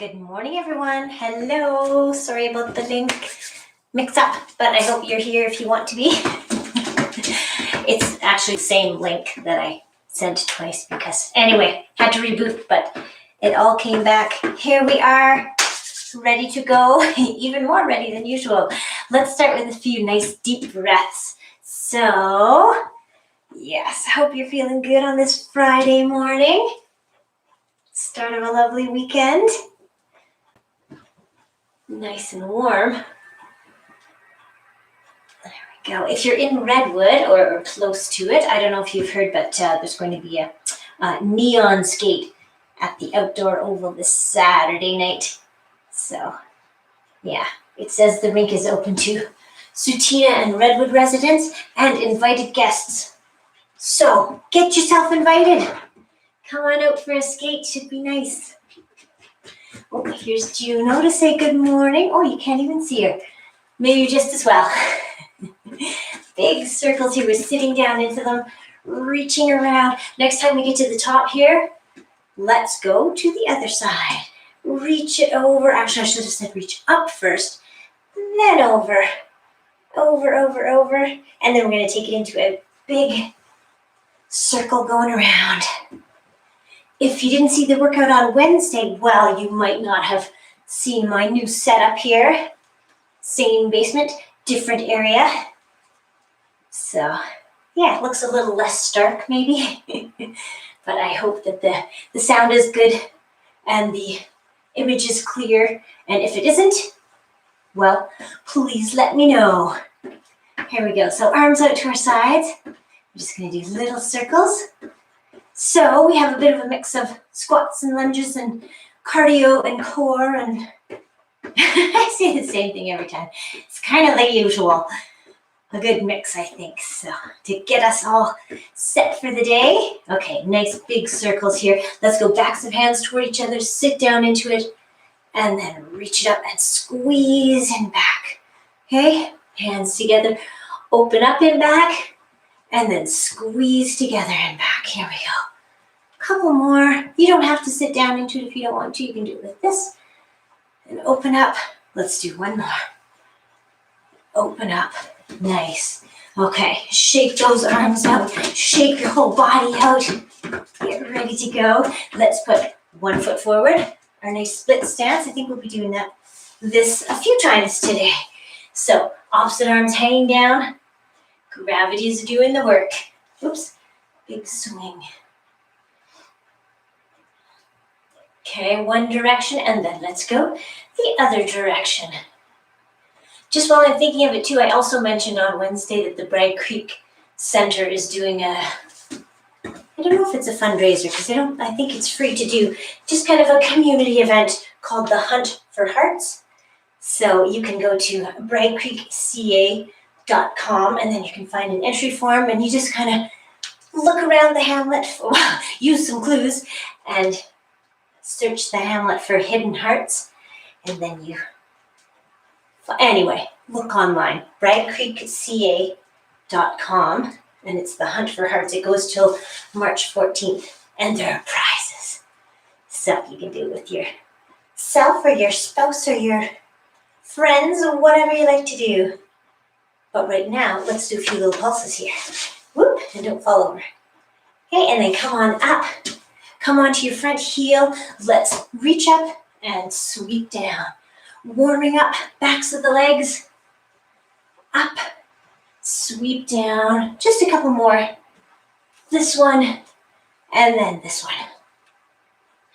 Good morning, everyone. Hello. Sorry about the link mix up, but I hope you're here if you want to be. It's actually the same link that I sent twice because, anyway, had to reboot, but it all came back. Here we are, ready to go, even more ready than usual. Let's start with a few nice deep breaths. So, yes, hope you're feeling good on this Friday morning. Start of a lovely weekend. Nice and warm. There we go. If you're in Redwood or close to it, I don't know if you've heard, but there's going to be a neon skate at the outdoor oval this Saturday night. So, yeah, it says the rink is open to Tsuut'ina and Redwood residents and invited guests. So, get yourself invited. Come on out for a skate. Should be nice. Oh, here's Juno to say good morning. Oh, you can't even see her. Maybe just as well. Big circles here. We're sitting down into them, reaching around. Next time we get to the top here, let's go to the other side. Reach it over. Actually, I should have said reach up first, then over. Over. And then we're going to take it into a big circle going around. If you didn't see the workout on Wednesday, well, you might not have seen my new setup here. Same basement, different area. So, yeah, it looks a little less stark maybe. But I hope that the sound is good and the image is clear. And if it isn't, well, please let me know. Here we go. So arms out to our sides. I'm just going to do little circles. So we have a bit of a mix of squats and lunges and cardio and core, and I say the same thing every time. It's kind of the usual. A good mix, I think. So to get us all set for the day. Okay, nice big circles here. Let's go backs of hands toward each other, sit down into it, and then reach it up and squeeze and back. Okay, hands together, open up and back, and then squeeze together and back. Here we go. Couple more. You don't have to sit down into it if you don't want to. You can do it like this. And open up. Let's do one more. Open up. Nice. Okay, shake those arms out. Shake your whole body out. Get ready to go. Let's put one foot forward. Our nice split stance. I think we'll be doing that a few times today. So, opposite arms hanging down. Gravity is doing the work. Oops. Big swing. Okay, one direction, and then let's go the other direction. Just while I'm thinking of it too, I also mentioned on Wednesday that the Bragg Creek Center is doing I don't know if it's a fundraiser because I think it's free to do, just kind of a community event called the Hunt for Hearts. So you can go to braggcreekca.com and then you can find an entry form and you just kind of look around the hamlet, use some clues, and search the hamlet for hidden hearts, and then anyway, look online, braggcreekca.com, and it's the Hunt for Hearts. It goes till March 14th, and there are prizes. So you can do it with yourself or your spouse or your friends or whatever you like to do. But right now, let's do a few little pulses here. Whoop, and don't fall over. Okay, and then come on up. Come onto your front heel. Let's reach up and sweep down. Warming up, backs of the legs. Up, sweep down. Just a couple more. This one, and then this one.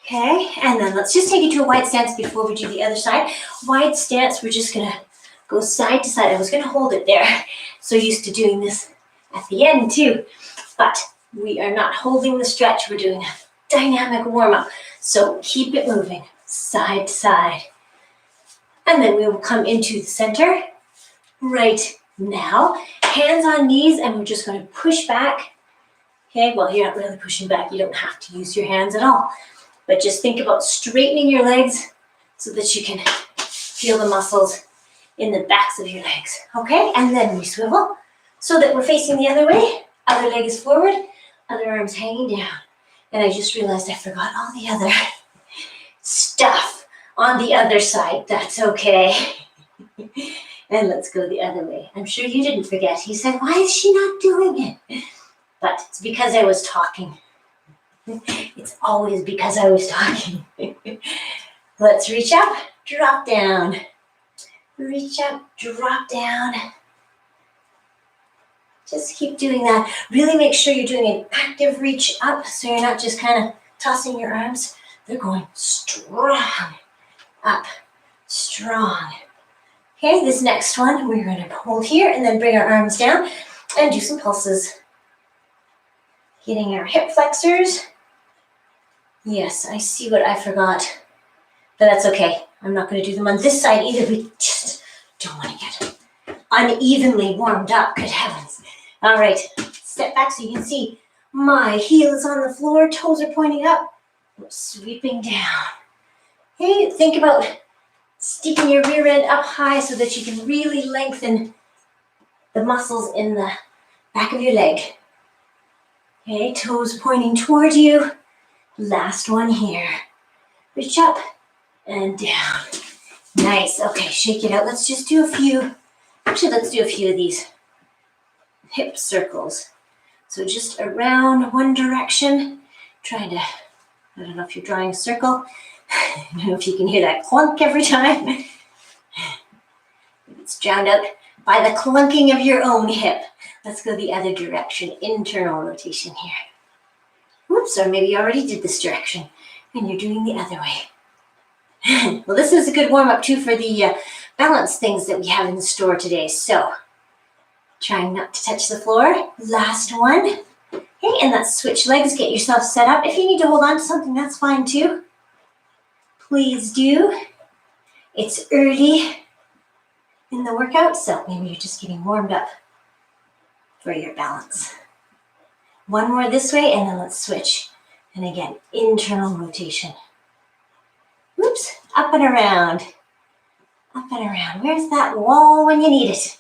Okay, and then let's just take it to a wide stance before we do the other side. Wide stance, we're just gonna go side to side. I was gonna hold it there. So used to doing this at the end too. But we are not holding the stretch. We're doing a dynamic warm-up. So keep it moving side to side. And then we will come into the center right now. Hands on knees, and we're just going to push back. Okay, well, you're not really pushing back. You don't have to use your hands at all. But just think about straightening your legs so that you can feel the muscles in the backs of your legs. Okay, and then we swivel so that we're facing the other way. Other leg is forward, other arm's hanging down. And I just realized I forgot all the other stuff on the other side. That's okay. And let's go the other way. I'm sure you didn't forget. He said, why is she not doing it? But it's because I was talking. It's always because I was talking. Let's reach up, drop down. Reach up, drop down. Just keep doing that. Really make sure you're doing an active reach up so you're not just kind of tossing your arms. They're going strong up, strong. Okay, this next one, we're going to hold here and then bring our arms down and do some pulses. Getting our hip flexors. Yes, I see what I forgot, but that's okay. I'm not going to do them on this side either. We just don't want to get unevenly warmed up, good heavens. All right, step back so you can see my heel is on the floor, toes are pointing up. We're sweeping down. Okay, think about sticking your rear end up high so that you can really lengthen the muscles in the back of your leg. Okay, toes pointing toward you. Last one here. Reach up and down. Nice. Okay, shake it out. Let's just do a few. Actually, let's do a few of these hip circles. So just around one direction. Trying to, I don't know if you're drawing a circle. I don't know if you can hear that clunk every time. It's drowned out by the clunking of your own hip. Let's go the other direction. Internal rotation here. Whoops, or maybe you already did this direction and you're doing the other way. Well, this is a good warm-up too for the balance things that we have in store today. So, trying not to touch the floor. Last one. Okay, and let's switch legs. Get yourself set up. If you need to hold on to something, that's fine too. Please do. It's early in the workout, so maybe you're just getting warmed up for your balance. One more this way, and then let's switch. And again, internal rotation. Whoops, up and around. Up and around. Where's that wall when you need it?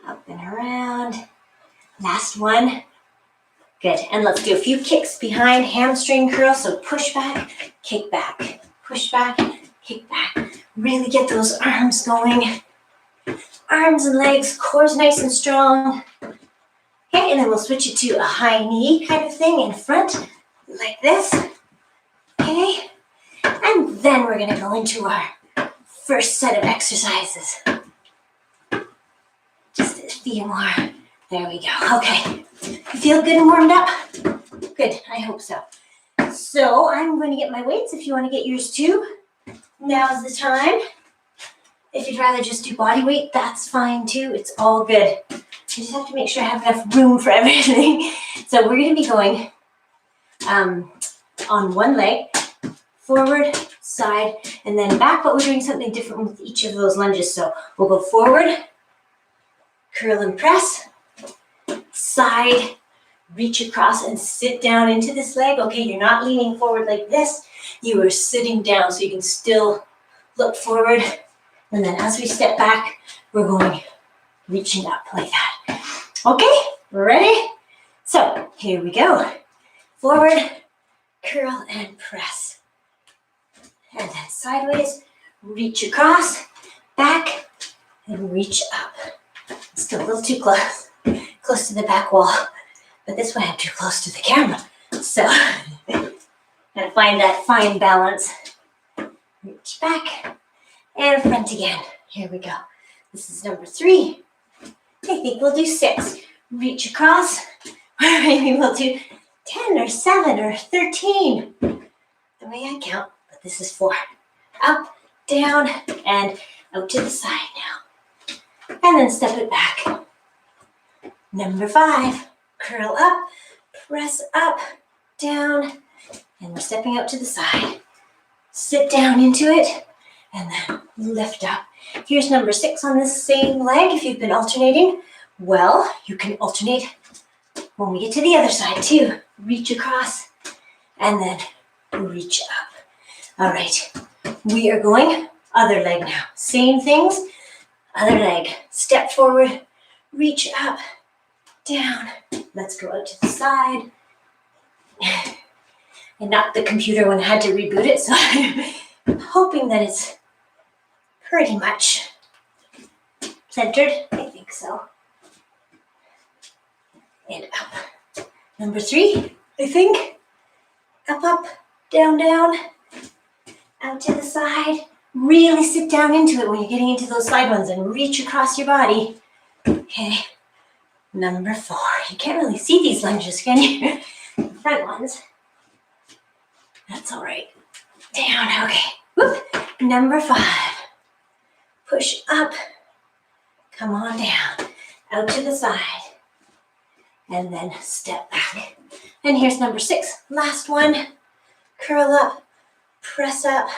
Up and around. Last one. Good, and let's do a few kicks behind, hamstring curl, so push back, kick back, push back, kick back. Really get those arms going. Arms and legs, core's nice and strong. Okay, and then we'll switch it to a high knee kind of thing in front, like this. Okay, and then we're gonna go into our first set of exercises. Just a few more. There we go, okay. You feel good and warmed up? Good, I hope so. So I'm going to get my weights if you want to get yours too. Now's the time. If you'd rather just do body weight, that's fine too. It's all good. I just have to make sure I have enough room for everything. So we're going to be going on one leg, forward, side, and then back, but we're doing something different with each of those lunges. So we'll go forward, curl and press, side, reach across and sit down into this leg. Okay, you're not leaning forward like this. You are sitting down so you can still look forward. And then as we step back, we're going reaching up like that. Okay, ready? So here we go. Forward, curl and press. And then sideways, reach across, back, and reach up. Still a little too close to the back wall. But this way I'm too close to the camera. So, gotta find that fine balance. Reach back and front again. Here we go. This is number 3. I think we'll do 6. Reach across. Or maybe we'll do 10 or 7 or 13. The way I count, but this is 4. Up, down, and out to the side now. And then step it back. Number 5. Curl up, press up, down, and we're stepping out to the side. Sit down into it, and then lift up. Here's number 6 on this same leg. If you've been alternating, well, you can alternate when we get to the other side too. Reach across, and then reach up. All right, we are going other leg now. Same things, other leg. Step forward, reach up, down. Let's go out to the side. and not the computer when I had to reboot it. So I'm hoping that it's pretty much centered. I think so. And up. Number 3, I think. Up, up, down, down, out to the side. Really sit down into it when you're getting into those side ones and reach across your body. Okay. Number 4. You can't really see these lunges, can you? The front ones. That's all right. Down, okay. Whoop. Number 5. Push up. Come on down. Out to the side. And then step back. And here's number 6. Last one. Curl up. Press up.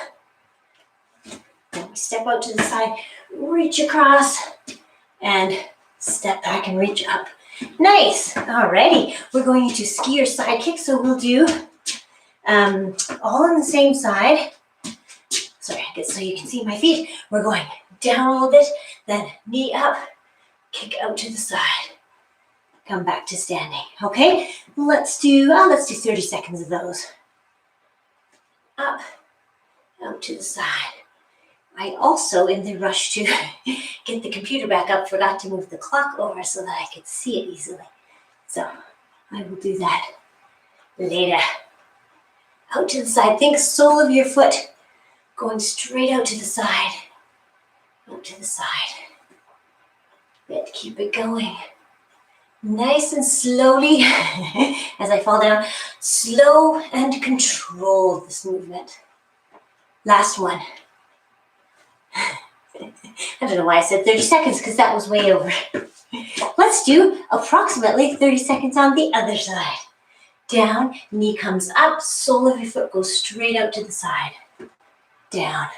Then we step out to the side. Reach across. And step back and reach up. Nice. Alrighty. We're going to skier side kick. So we'll do all on the same side. Sorry, so you can see my feet. We're going down a little bit, then knee up, kick out to the side. Come back to standing. Okay, let's do 30 seconds of those. Up, out to the side. I also, in the rush to get the computer back up, forgot to move the clock over so that I could see it easily. So I will do that later. Out to the side. Think sole of your foot going straight out to the side. Out to the side. Good. Keep it going. Nice and slowly as I fall down. Slow and control this movement. Last one. I don't know why I said 30 seconds because that was way over. Let's do approximately 30 seconds on the other side. Down, knee comes up, sole of your foot goes straight out to the side. Down.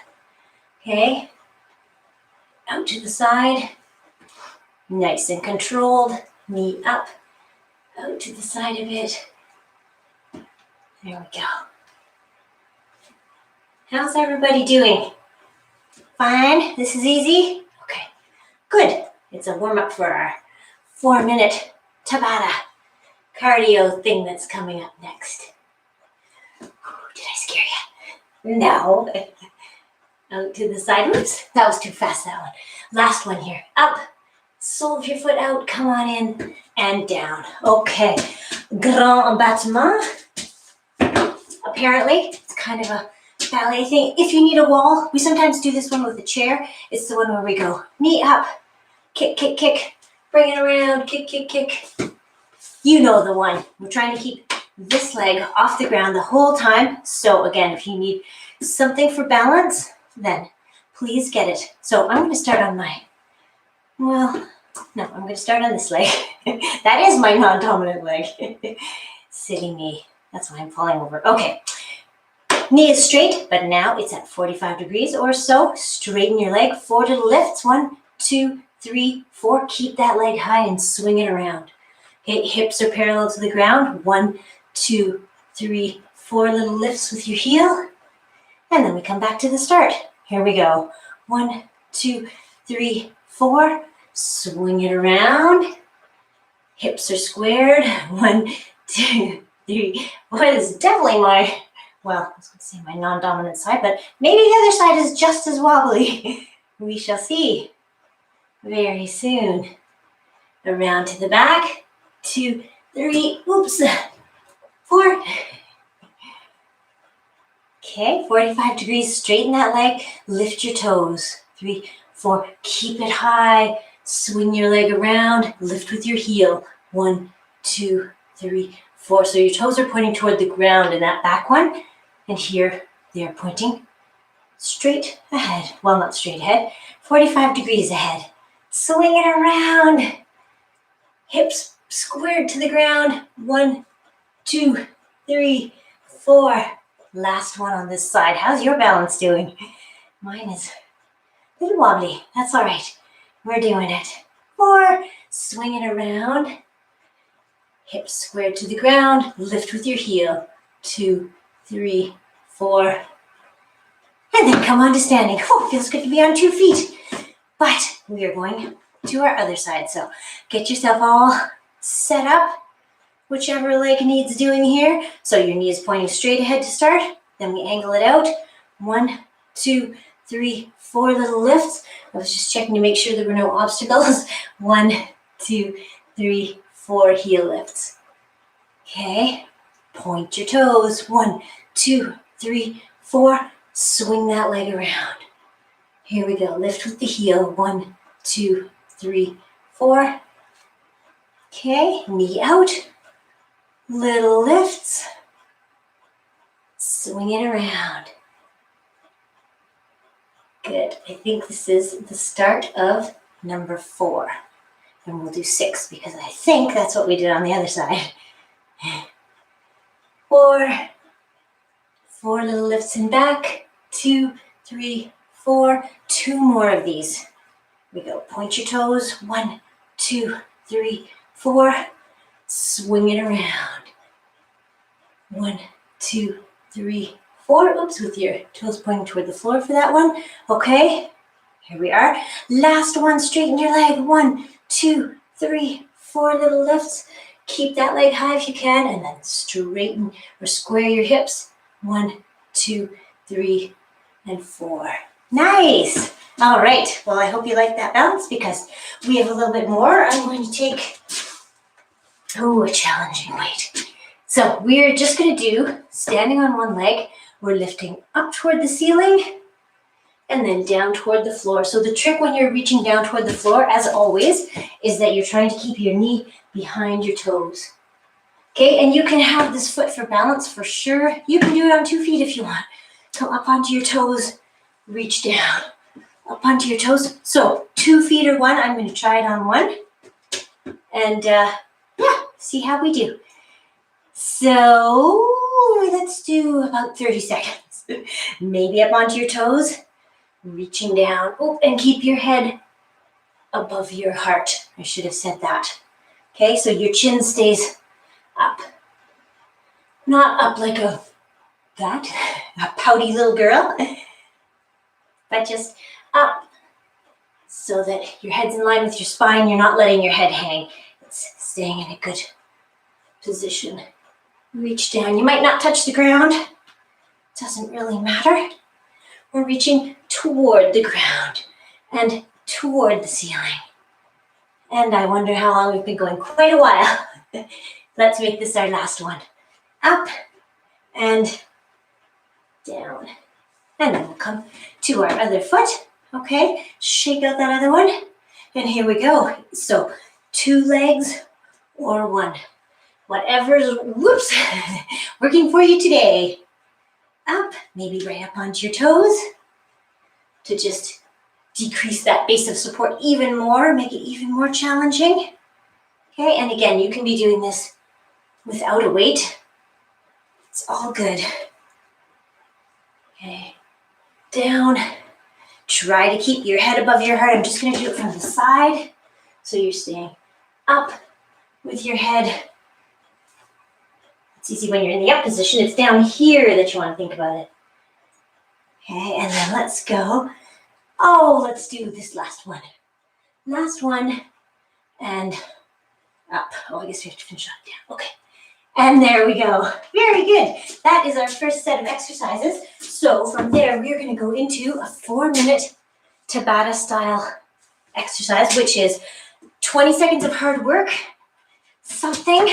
Okay. Out to the side. Nice and controlled. Knee up. Out to the side of it. There we go. How's everybody doing? Fine? This is easy? Okay. Good. It's a warm-up for our 4-minute Tabata cardio thing that's coming up next. Did I scare you? No. Out to the side. Oops, that was too fast, that one. Last one here. Up. Sole of your foot out. Come on in. And down. Okay. Grand battement. Apparently, it's kind of a ballet thing. If you need a wall, we sometimes do this one with a chair. It's the one where we go knee up. Kick, kick, kick. Bring it around. Kick, kick, kick. You know the one. We're trying to keep this leg off the ground the whole time. So again, if you need something for balance, then please get it. So I'm going to start on I'm going to start on this leg. That is my non-dominant leg. Silly me. That's why I'm falling over. Okay. Knee is straight, but now it's at 45 degrees or so. Straighten your leg. 4 little lifts. 1, 2, 3, 4. Keep that leg high and swing it around. Okay, hips are parallel to the ground. 1, 2, 3, 4 little lifts with your heel. And then we come back to the start. Here we go. 1, 2, 3, 4. Swing it around. Hips are squared. 1, 2, 3, 4. This is definitely I was going to say my non-dominant side, but maybe the other side is just as wobbly. We shall see very soon. Around to the back. 2, 3, 4. Okay, 45 degrees. Straighten that leg. Lift your toes. 3, 4. Keep it high. Swing your leg around. Lift with your heel. 1, 2, 3, 4. So your toes are pointing toward the ground in that back one. And here they are pointing straight ahead. Well, not straight ahead. 45 degrees ahead. Swing it around. Hips squared to the ground. 1, 2, 3, 4. Last one on this side. How's your balance doing? Mine is a little wobbly. That's all right. We're doing it. 4. Swing it around. Hips squared to the ground. Lift with your heel. 2, 3, 4. And then come on to standing. Oh, feels good to be on 2 feet. But we are going to our other side. So get yourself all set up whichever leg needs doing here. So your knee is pointing straight ahead to start. Then we angle it out. 1, 2, 3, 4 little lifts. I was just checking to make sure there were no obstacles. 1, 2, 3, 4 heel lifts. Okay, point your toes. 1, 2, 3, 4. Swing that leg around. Here we go. Lift with the heel. 1, 2, 3, 4. Okay, knee out. Little lifts. Swing it around. Good. I think this is the start of number 4. And we'll do 6 because I think that's what we did on the other side. 4. 4 little lifts in back. 2, 3, 4. 2 more of these. We go. Point your toes. 1, 2, 3, 4. Swing it around. 1, 2, 3, 4. Oops, with your toes pointing toward the floor for that one. Okay, here we are. Last one, straighten your leg. 1, 2, 3, 4 little lifts. Keep that leg high if you can, and then straighten or square your hips. 1, 2, 3, and 4. Nice. All right, well, I hope you like that balance because we have a little bit more. I'm going to take, a challenging weight. So we're just going to do standing on one leg. We're lifting up toward the ceiling and then down toward the floor. So the trick when you're reaching down toward the floor, as always, is that you're trying to keep your knee behind your toes. Okay, and you can have this foot for balance for sure. You can do it on 2 feet if you want. Come up onto your toes, reach down, up onto your toes. So 2 feet or 1, I'm going to try it on 1. And see how we do. So let's do about 30 seconds. Maybe up onto your toes, reaching down. Oh, and keep your head above your heart. I should have said that. Okay, so your chin stays up. Not up like a pouty little girl, but just up so that your head's in line with your spine. You're not letting your head hang. It's staying in a good position. Reach down. You might not touch the ground. Doesn't really matter. We're reaching toward the ground and toward the ceiling. And I wonder how long we've been going. Quite a while. Let's make this our last one. Up and down. And then we'll come to our other foot. Okay, shake out that other one. And here we go. So 2 legs or 1. Whatever's, working for you today. Up, maybe right up onto your toes to just decrease that base of support even more, make it even more challenging. Okay, and again, you can be doing this without a weight. It's all good. Okay, down. Try to keep your head above your heart. I'm just going to do it from the side. So you're staying up with your head. It's easy when you're in the up position. It's down here that you want to think about it. Okay, and then let's go. Let's do this last one. Last one, and up. I guess we have to finish up down. Okay, and there we go. Very good. That is our first set of exercises. So from there, we're going to go into a 4-minute Tabata style exercise, which is 20 seconds of hard work, something,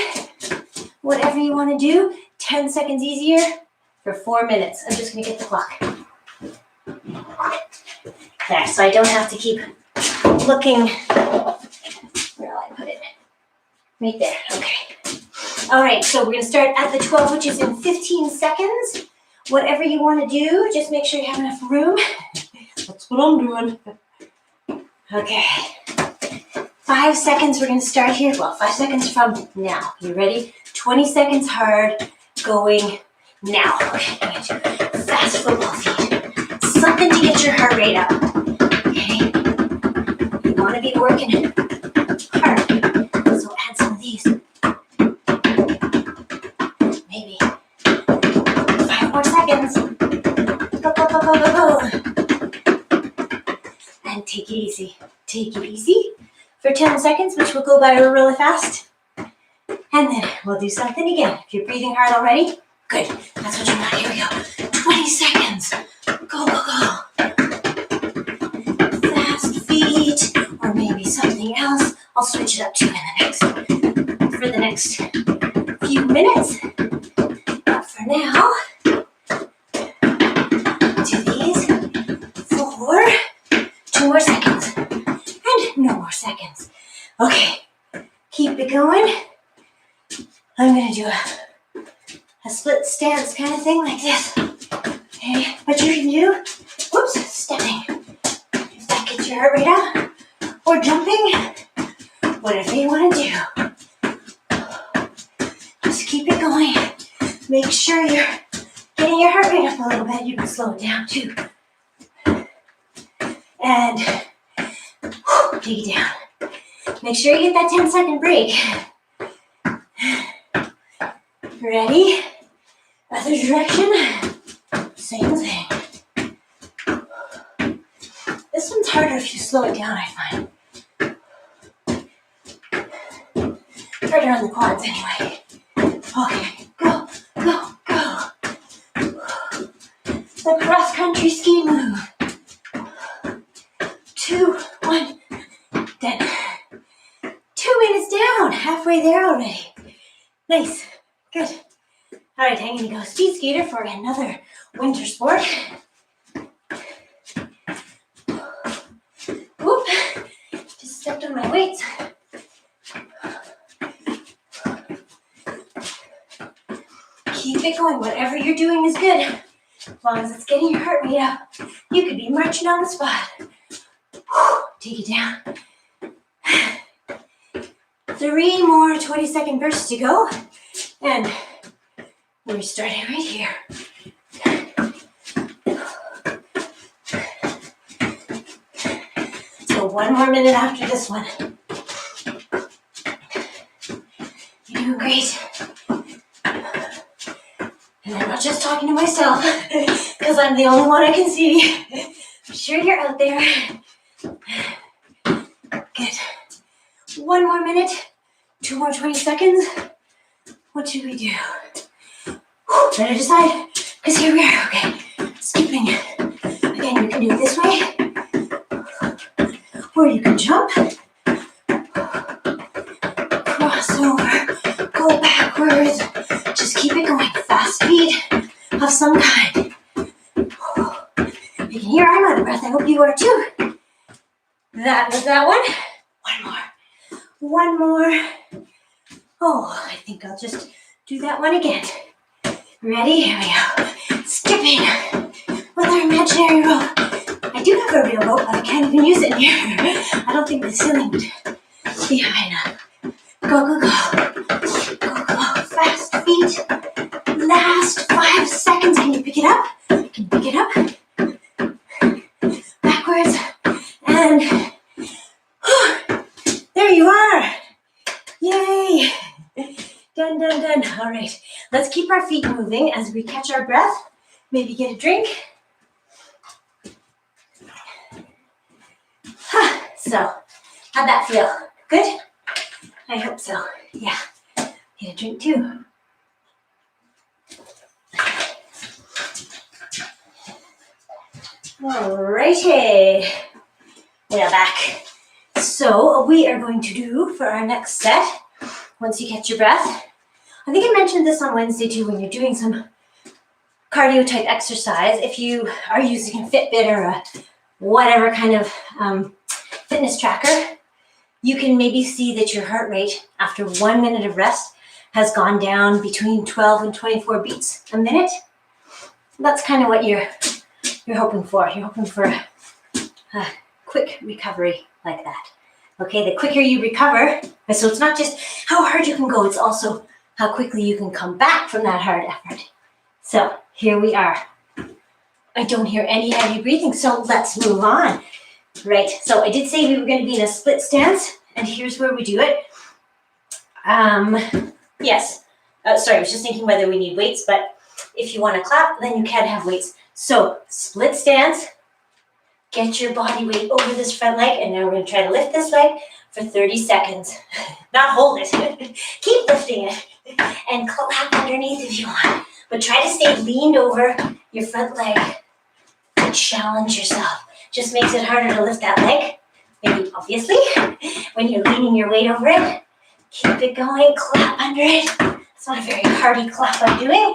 whatever you want to do, 10 seconds easier for 4 minutes. I'm just going to get the clock. There, so I don't have to keep looking. Where will I put it? Right there. Okay. All right, so we're going to start at the 12, which is in 15 seconds. Whatever you want to do, just make sure you have enough room. That's what I'm doing. Okay. 5 seconds, we're going to start here. Well, 5 seconds from now. You ready? 20 seconds hard, going now. Okay, fast football feet. Something to get your heart rate up. Okay? You want to be working hard. So add some of these. Maybe 5 more seconds. Go, go, go, go, go, go. And take it easy. Take it easy for 10 seconds, which will go by really fast. And then we'll do something again. If you're breathing hard already, good. That's what you want. Here we go. 20 seconds. Go, go, go. Fast feet, or maybe something else. I'll switch it up too for the next few minutes. But for now, do these for 2 more seconds. And no more seconds. Okay, keep it going. I'm gonna do a split stance kind of thing like this. Okay, what you can do, stepping. If that gets your heart rate up, or jumping, whatever you want to do. Just keep it going. Make sure you're getting your heart rate up a little bit. You can slow it down too. And take it down. Make sure you get that 10-second break. Ready? Other direction. Same thing. This one's harder if you slow it down, I find. Harder on the quads anyway. Okay, go, go, go. The cross-country ski move. 2, 1, done. 2 minutes down, halfway there already. Nice, good. All right, I'm gonna go speed skater for another winter sport. Whoop, just stepped on my weights. Keep it going, whatever you're doing is good. As long as it's getting your heart rate up, you could be marching on the spot. Take it down. 3 more 20-second bursts to go. And we're starting right here. So 1 more minute after this one. You're doing great. And I'm not just talking to myself, because I'm the only one I can see. I'm sure you're out there. Good. 1 more minute. 2 more 20 seconds. What should we do? Better decide, because here we are. Okay, skipping. Again, you can do it this way, or you can jump, cross over, go backwards. Just keep it going. Fast feet of some kind. You can hear I'm out of breath. I hope you are too. That was that one. 1 more. Oh, I think I'll just do that one again. Ready? Here we go. Skipping with our imaginary rope. I do have a real rope, but I can't even use it in here. I don't think the ceiling would be high enough. Go, go, go. Go, go. Fast feet. Last 5 seconds. Can you pick it up? Can you pick it up? Backwards. And there you are. Yay. Done, done, done. All right. Let's keep our feet moving as we catch our breath. Maybe get a drink. So, how'd that feel? Good? I hope so. Yeah. Get a drink too. Alrighty. We're back. So we are going to do for our next set, once you catch your breath, I think I mentioned this on Wednesday too, when you're doing some cardio type exercise, if you are using a Fitbit or a whatever kind of fitness tracker, you can maybe see that your heart rate after 1 minute of rest has gone down between 12 and 24 beats a minute. That's kind of what you're hoping for. You're hoping for a quick recovery like that. Okay, the quicker you recover, so it's not just how hard you can go, it's also how quickly you can come back from that hard effort. So here we are. I don't hear any heavy breathing, so let's move on. Right, so I did say we were going to be in a split stance, and here's where we do it. Yes, sorry, I was just thinking whether we need weights, but if you want to clap, then you can have weights. So split stance, get your body weight over this front leg, and now we're going to try to lift this leg for 30 seconds. not hold it. Keep lifting it and clap underneath if you want. But try to stay leaned over your front leg to challenge yourself. Just makes it harder to lift that leg. Maybe, obviously, when you're leaning your weight over it. Keep it going, clap under it. It's not a very hearty clap I'm doing.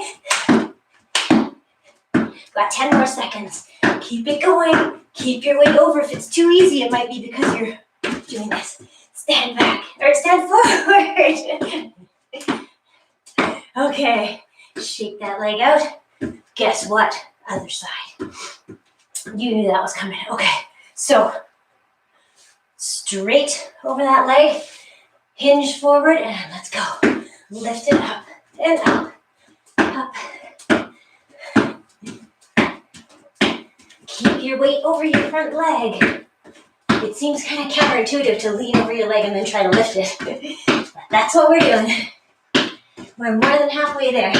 Got 10 more seconds. Keep it going. Keep your weight over. If it's too easy, it might be because you're doing this. Stand back or stand forward. Okay, shake that leg out. Guess what? Other side. You knew that was coming. Okay, so straight over that leg, hinge forward, and let's go. Lift it up and up, up. Keep your weight over your front leg. It seems kind of counterintuitive to lean over your leg and then try to lift it. But that's what we're doing. We're more than halfway there.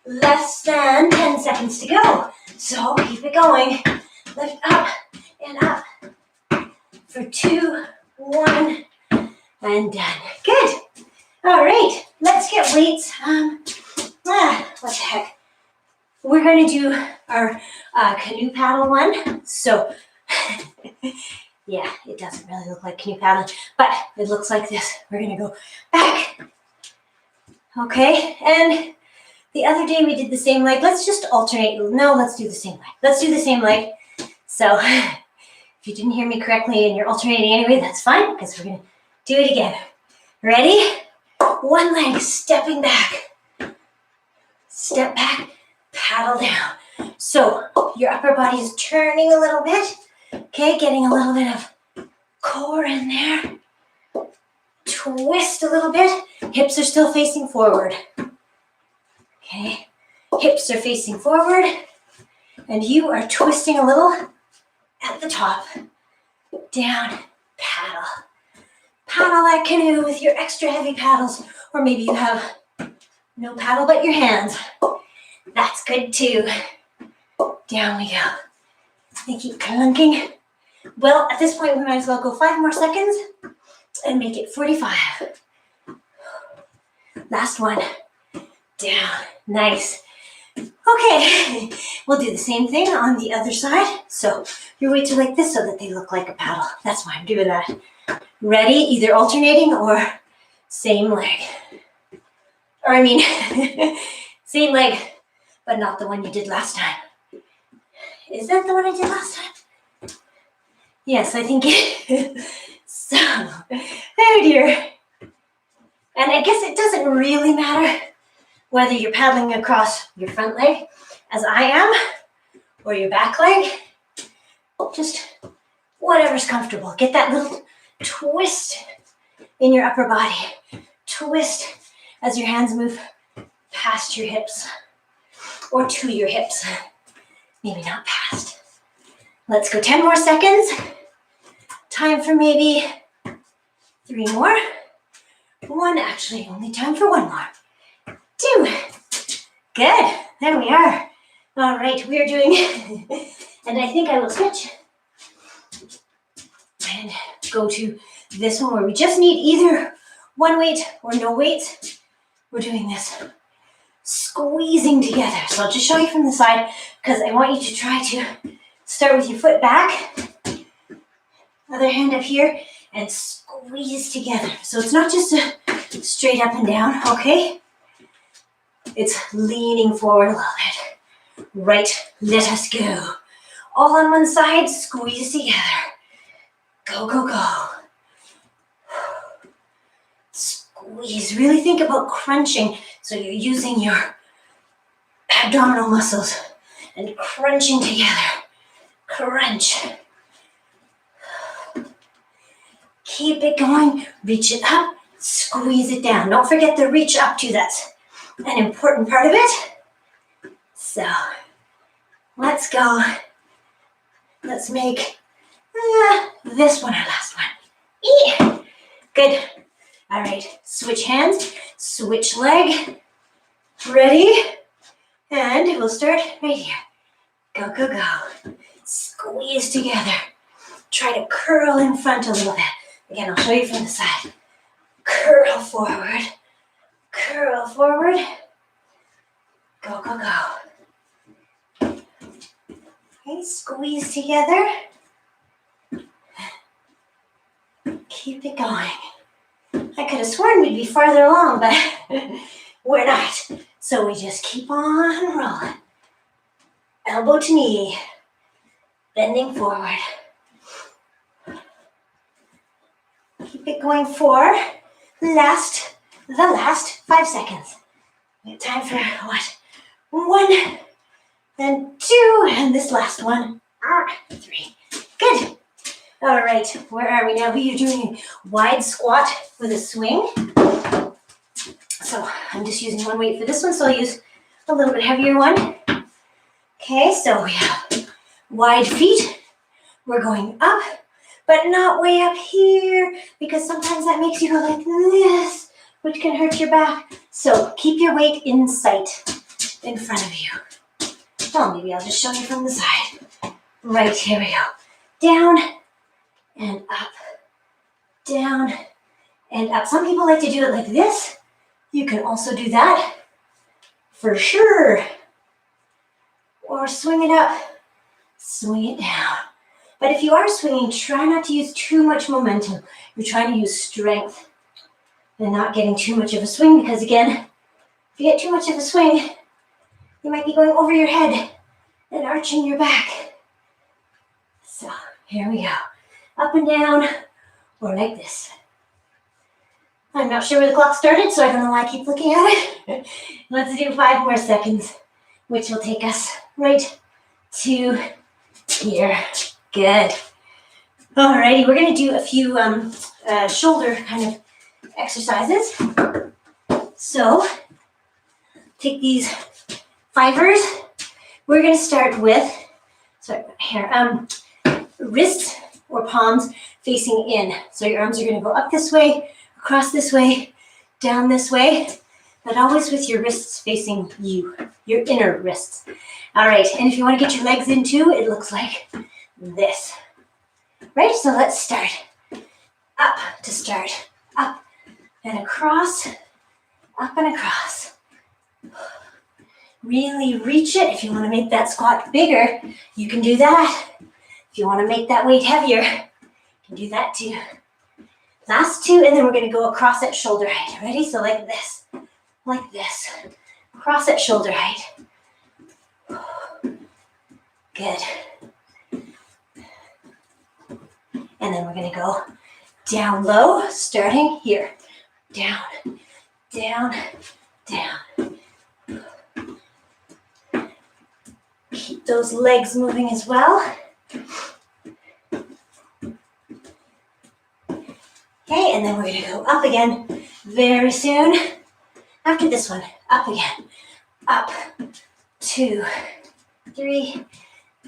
Less than 10 seconds to go. So keep it going. Lift up and up. For 2, 1, and done. Good. All right. Let's get weights. What the heck? We're going to do our canoe paddle one. So, yeah, it doesn't really look like canoe paddling, but it looks like this. We're going to go back. Okay, and the other day we did the same leg. Let's just alternate. No, let's do the same leg. Let's do the same leg. So, if you didn't hear me correctly and you're alternating anyway, that's fine, because we're going to do it again. Ready? One leg, stepping back. Step back. Paddle down. So your upper body is turning a little bit. Okay, getting a little bit of core in there. Twist a little bit. Hips are still facing forward. Okay, hips are facing forward. And you are twisting a little at the top. Down, paddle. Paddle that canoe with your extra heavy paddles. Or maybe you have no paddle but your hands. That's good too. Down we go. And keep clunking. Well, at this point, we might as well go 5 more seconds and make it 45. Last one. Down. Nice. Okay. We'll do the same thing on the other side. So your weights are like this so that they look like a paddle. That's why I'm doing that. Ready? Either alternating or same leg. Or I mean, same leg, but not the one you did last time. Is that the one I did last time? Yes, I think it is. So, oh dear. And I guess it doesn't really matter whether you're paddling across your front leg, as I am, or your back leg. Just whatever's comfortable. Get that little twist in your upper body. Twist as your hands move past your hips or to your hips. Maybe not past. Let's go 10 more seconds. Time for maybe 3 more. 1, actually, only time for 1 more. 2. Good. There we are. All right, we are doing, and I think I will switch and go to this one where we just need either one weight or no weight. We're doing this squeezing together. So I'll just show you from the side because I want you to try to start with your foot back, other hand up here, and squeeze together. So it's not just a straight up and down, okay? It's leaning forward a little bit. Right, let us go. All on one side, squeeze together. Go, go, go. Squeeze. Really think about crunching. So you're using your abdominal muscles and crunching together. Crunch. Keep it going. Reach it up. Squeeze it down. Don't forget the reach up too. That's an important part of it. So let's go. Let's make this one our last one. Good. All right. Switch hands. Switch leg. Ready? And we'll start right here. Go, go, go. Squeeze together. try to curl in front a little bit. Again, I'll show you from the side. Curl forward, curl forward. Go, go, go. Okay, squeeze together. Keep it going. I could have sworn we'd be farther along, but we're not. So we just keep on rolling. Elbow to knee, bending forward. Keep it going for the last 5 seconds. We have time for what? 1, then 2, and this last one, 3. Good. All right, where are we now? We are doing a wide squat with a swing. So I'm just using one weight for this one, so I'll use a little bit heavier one. Okay, so we have wide feet. We're going up, but not way up here, because sometimes that makes you go like this, which can hurt your back. So keep your weight in sight, in front of you. Oh, maybe I'll just show you from the side. Right, here we go. Down and up, down and up. Some people like to do it like this. You can also do that, for sure. Or swing it up, swing it down. But if you are swinging, try not to use too much momentum. You're trying to use strength and not getting too much of a swing, because again, if you get too much of a swing, you might be going over your head and arching your back. So here we go. Up and down, or like this. I'm not sure where the clock started, so I don't know why I keep looking at it. Let's do 5 more seconds, which will take us right to here. Good. Alrighty, we're going to do a few shoulder kind of exercises. So take these fibers. We're going to start with, wrists or palms facing in. So your arms are going to go up this way, across this way, down this way, but always with your wrists facing you, your inner wrists. All right, and if you want to get your legs in too, it looks like this. Right, so let's start. Up to start. Up and across, up and across. Really reach it. If you want to make that squat bigger, you can do that. If you want to make that weight heavier, you can do that too. Last 2, and then we're going to go across at shoulder height. Ready? So like this, across at shoulder height. Good. And then we're going to go down low, starting here. Down, down, down. Keep those legs moving as well. Okay, and then we're going to go up again very soon. After this one, up again. Up, 2, 3,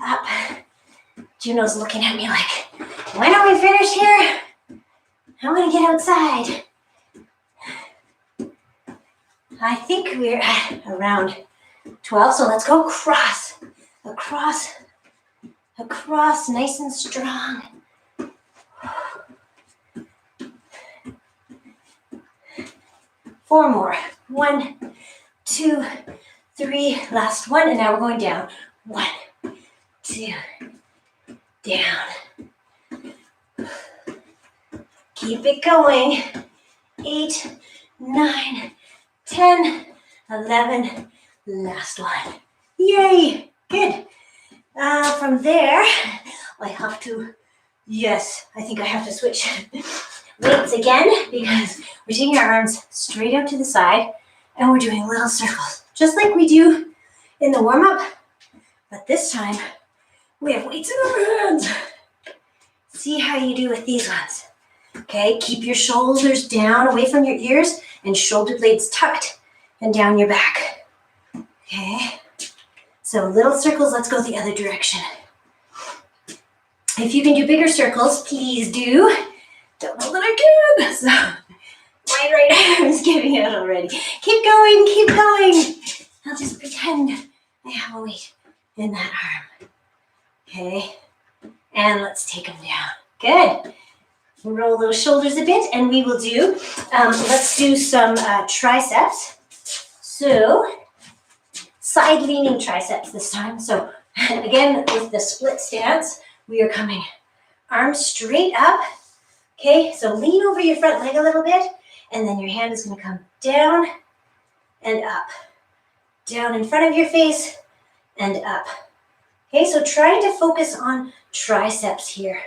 up. Juno's looking at me like, when are we finished here? I want to get outside. I think we're at around 12, so let's go across, across, across, nice and strong. Four more. 1, 2, 3, last one, and now we're going down. 1, 2, down. Keep it going. 8, 9, 10, 11, last one. Yay, good. From there, I have to, yes, I think I have to switch weights again, because we're taking our arms straight out to the side and we're doing little circles, just like we do in the warm-up, but this time we have weights in our hands. See how you do with these ones. Okay, keep your shoulders down away from your ears and shoulder blades tucked and down your back. Okay, so little circles, let's go the other direction. If you can do bigger circles, please do. Don't know that I can, so my right arm is giving out already. Keep going, keep going. I'll just pretend I have a weight in that arm. Okay, and let's take them down. Good. Roll those shoulders a bit, and we will do, let's do some triceps. So, side leaning triceps this time. So, again, with the split stance, we are coming arms straight up. Okay, so lean over your front leg a little bit, and then your hand is going to come down and up. Down in front of your face and up. Okay, so trying to focus on triceps here.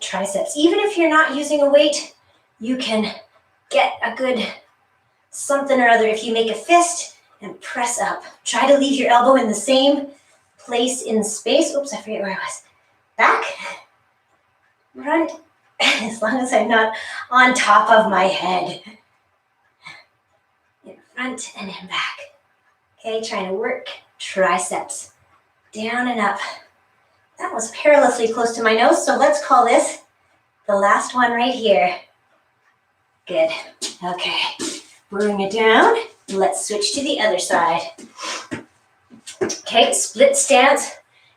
Triceps. Even if you're not using a weight, you can get a good something or other. If you make a fist and press up, try to leave your elbow in the same place in space. Oops, I forget where I was. Back, front, as long as I'm not on top of my head. In front and in back. Okay, trying to work triceps. Down and up. That was perilously close to my nose, so let's call this the last one right here. Good. Okay, bring it down. Let's switch to the other side. Okay, split stance.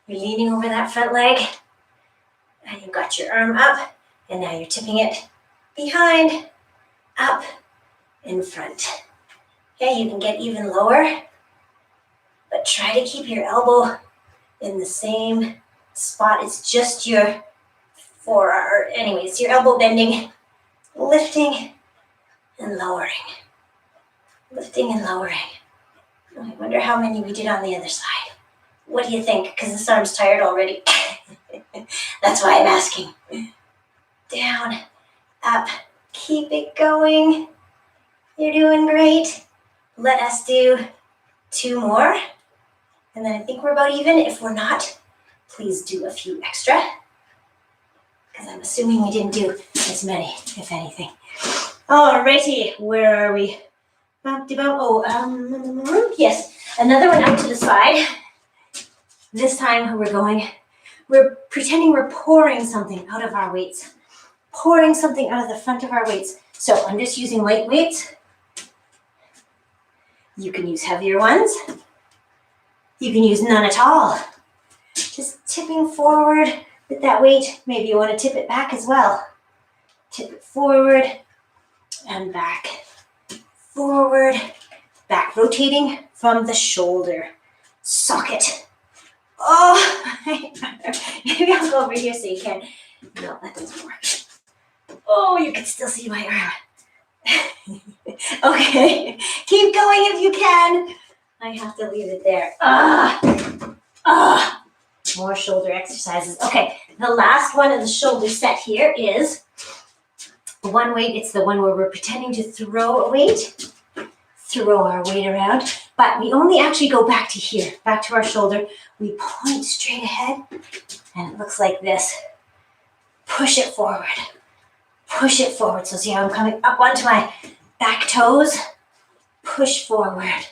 You're leaning over that front leg. And you've got your arm up, and now you're tipping it behind, up, in front. Okay, you can get even lower, but try to keep your elbow in the same spot. It's just your forearm, or anyways, your elbow bending, lifting and lowering. Lifting and lowering. I wonder how many we did on the other side. What do you think? Because this arm's tired already. That's why I'm asking. Down, up, keep it going. You're doing great. Let us do 2 more. And then I think we're about even. If we're not, please do a few extra. Because I'm assuming we didn't do as many, if anything. Alrighty, where are we? Yes, another one up to the side. This time we're pretending we're pouring something out of our weights. Pouring something out of the front of our weights. So I'm just using light weights. You can use heavier ones. You can use none at all. Just tipping forward with that weight. Maybe you want to tip it back as well. Tip it forward and back. Forward, back. Rotating from the shoulder. Socket. Oh, maybe I'll go over here so you can. No, that doesn't work. Oh, you can still see my arm. Okay, keep going if you can. I have to leave it there. More shoulder exercises. Okay, the last one of the shoulder set here is one weight. It's the one where we're pretending to throw a weight, throw our weight around, but we only actually go back to here, back to our shoulder. We point straight ahead, and it looks like this. Push it forward. Push it forward. So see how I'm coming up onto my back toes? Push forward.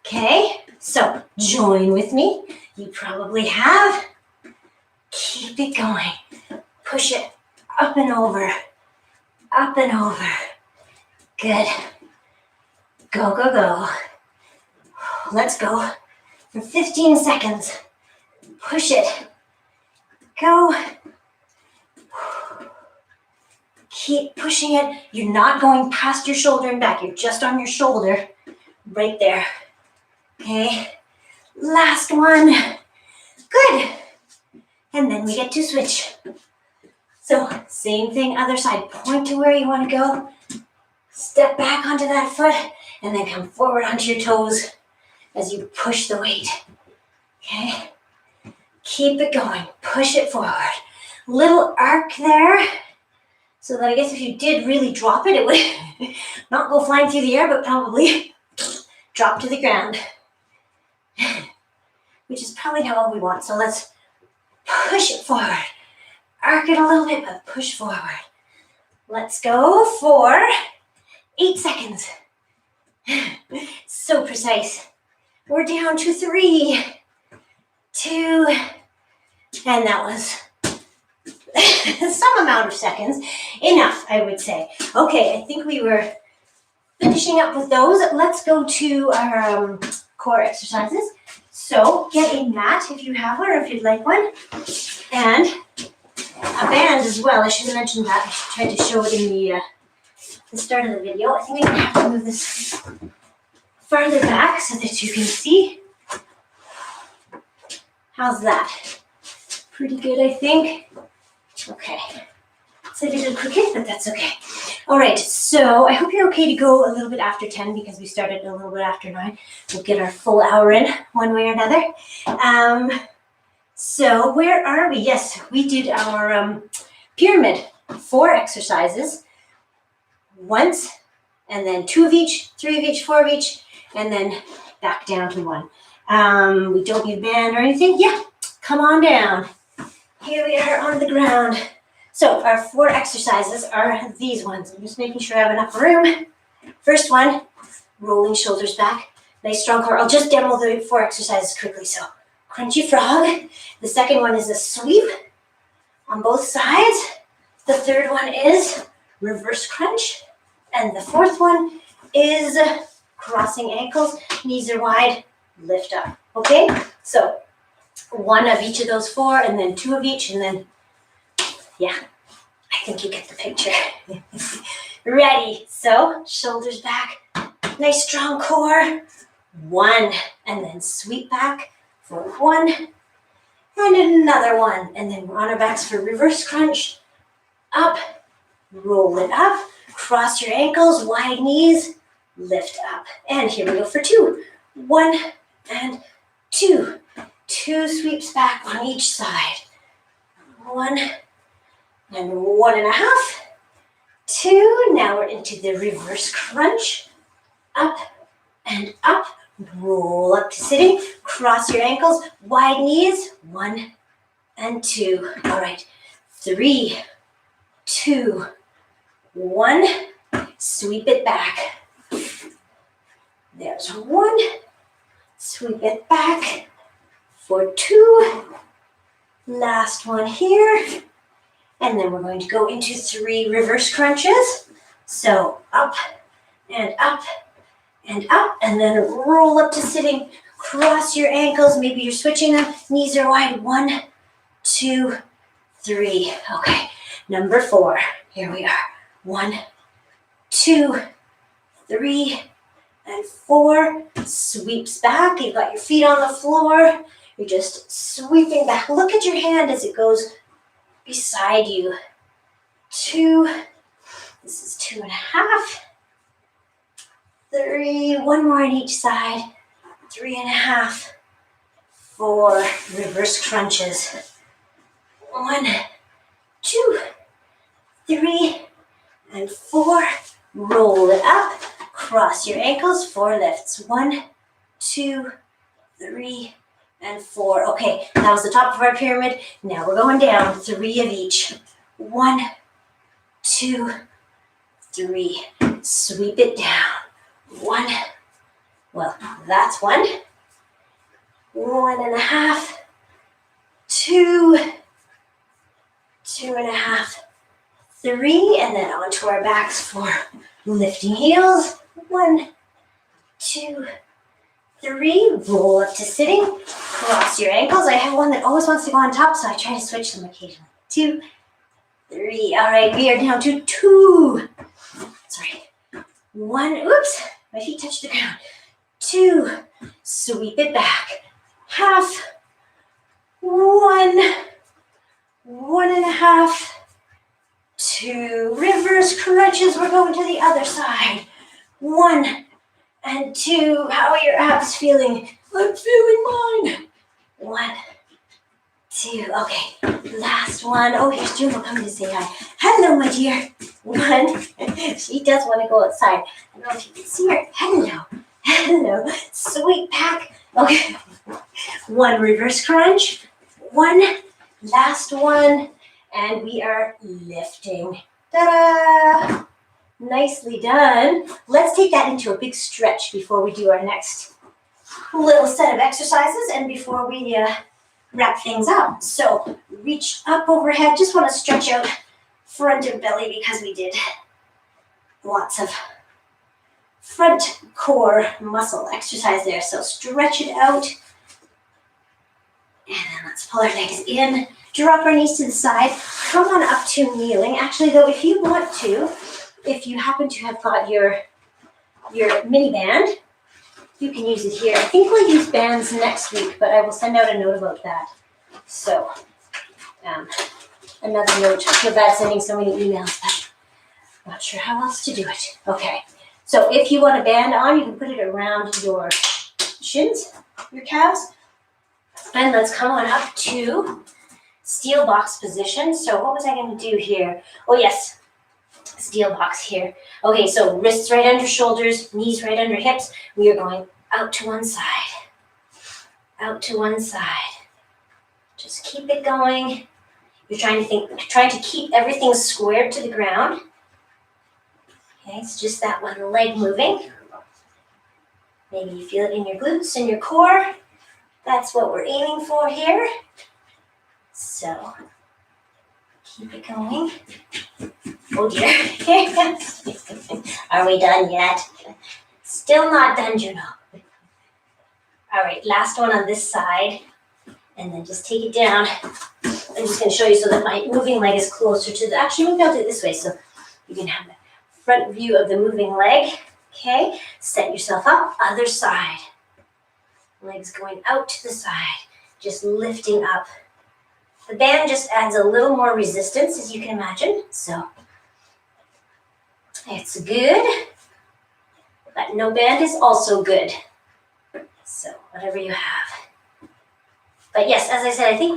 Okay, so join with me. You probably have. Keep it going. Push it up and over. Up and over. Good. Go, go, go. Let's go for 15 seconds. Push it. Go. Keep pushing it. You're not going past your shoulder and back. You're just on your shoulder. Right there. Okay. Last one. Good. And then we get to switch. So same thing, other side. Point to where you want to go. Step back onto that foot and then come forward onto your toes as you push the weight. Okay. Keep it going. Push it forward. Little arc there. So that I guess if you did really drop it, it would not go flying through the air, but probably drop to the ground. Which is probably not what we want. So let's push it forward. Arc it a little bit, but push forward. Let's go for 8 seconds. So precise. We're down to 3, 2, and that was some amount of seconds. Enough, I would say. Okay, I think we were finishing up with those. Let's go to our core exercises. So get a mat if you have one or if you'd like one. And a band as well. I should have mentioned that. I tried to show it in the start of the video. I think I'm going to have to move this farther back so that you can see. How's that? Pretty good, I think. Okay. It's a little crooked, but that's okay. All right, so I hope you're okay to go a little bit after 10 because we started a little bit after 9. We'll get our full hour in one way or another. So where are we? Yes, we did our pyramid, 4 exercises, once, and then 2 of each, 3 of each, 4 of each, and then back down to 1. We don't need a band or anything. Yeah, come on down. Here we are on the ground. So our 4 exercises are these ones. I'm just making sure I have enough room. First one, rolling shoulders back. Nice strong core. I'll just demo the 4 exercises quickly. So crunchy frog. The second one is a sweep on both sides. The third one is reverse crunch. And the fourth one is crossing ankles. Knees are wide. Lift up. Okay? So 1 of each of those 4 and then 2 of each and then, yeah, I think you get the picture. Ready. So shoulders back. Nice strong core. 1 and then sweep back for 1 and another 1. And then we're on our backs for reverse crunch. Up. Roll it up. Cross your ankles. Wide knees. Lift up. And here we go for 2. 1 and 2. 2 sweeps back on each side. 1 and 1.5. 2. Now we're into the reverse crunch. Up and up. Roll up to sitting. Cross your ankles. Wide knees. 1 and 2. All right. 3, 2, 1. Sweep it back. There's 1. Sweep it back for 2. Last one here. And then we're going to go into 3 reverse crunches. So up and up and up. And then roll up to sitting. Cross your ankles. Maybe you're switching them. Knees are wide. 1, 2, 3. Okay. Number 4. Here we are. 1, 2, 3, and 4. Sweeps back. You've got your feet on the floor. You're just sweeping back. Look at your hand as it goes beside you. 2. This is 2.5. 3. 1 more on each side. 3.5. 4. Reverse crunches. 1, 2, 3, and 4. Roll it up. Cross your ankles. 4 lifts. 1, 2, 3, and 4. Okay, that was the top of our pyramid. Now we're going down. 3 of each. 1, 2, 3. Sweep it down. 1. Well, that's 1. 1.5. 2. 2.5. 3. And then onto our backs for lifting heels. 1, 2, 3. Roll up to sitting. Cross your ankles. I have one that always wants to go on top, so I try to switch them occasionally. 2, 3. All right, we are down to 2. Sorry. 1. Oops. My feet touched the ground. 2. Sweep it back. Half. 1. 1.5. 2. Reverse crunches. We're going to the other side. 1 and 2. How are your abs feeling? I'm feeling mine. 1, 2. Okay. Last one. Oh, here's Juno coming to say hi. Hello, my dear. 1. She does want to go outside. I don't know if you can see her. Hello. Hello. Sweet back. Okay. 1 reverse crunch. 1. Last one. And we are lifting. Ta-da! Nicely done. Let's take that into a big stretch before we do our next little set of exercises and before we wrap things up. So reach up overhead. Just want to stretch out front and belly because we did lots of front core muscle exercise there. So stretch it out. And then let's pull our legs in. drop our knees to the side, come on up to kneeling. Actually though, if you want to, if you happen to have got your mini band, you can use it here. I think we'll use bands next week, but I will send out a note about that. So, another note. I feel bad sending so many emails, but I'm not sure how else to do it. Okay, so if you want a band on, you can put it around your shins, your calves. And let's come on up to steel box position. So what was I going to do here? Oh yes, steel box here. Okay, so wrists right under shoulders, knees right under hips. We are going out to one side, out to one side. Just keep it going. You're trying to keep everything squared to the ground. Okay, it's just that one leg moving. Maybe you feel it in your glutes and your core. That's what we're aiming for here. So, keep it going. Oh dear. Are we done yet? Still not done, Juno. All right, last one on this side. And then just take it down. I'm just going to show you so that my moving leg is closer to the, actually maybe I'll do it this way so you can have the front view of the moving leg. Okay, set yourself up, other side. Legs going out to the side, just lifting up. The band just adds a little more resistance, as you can imagine. So it's good, but no band is also good. So whatever you have. But yes, as I said, I think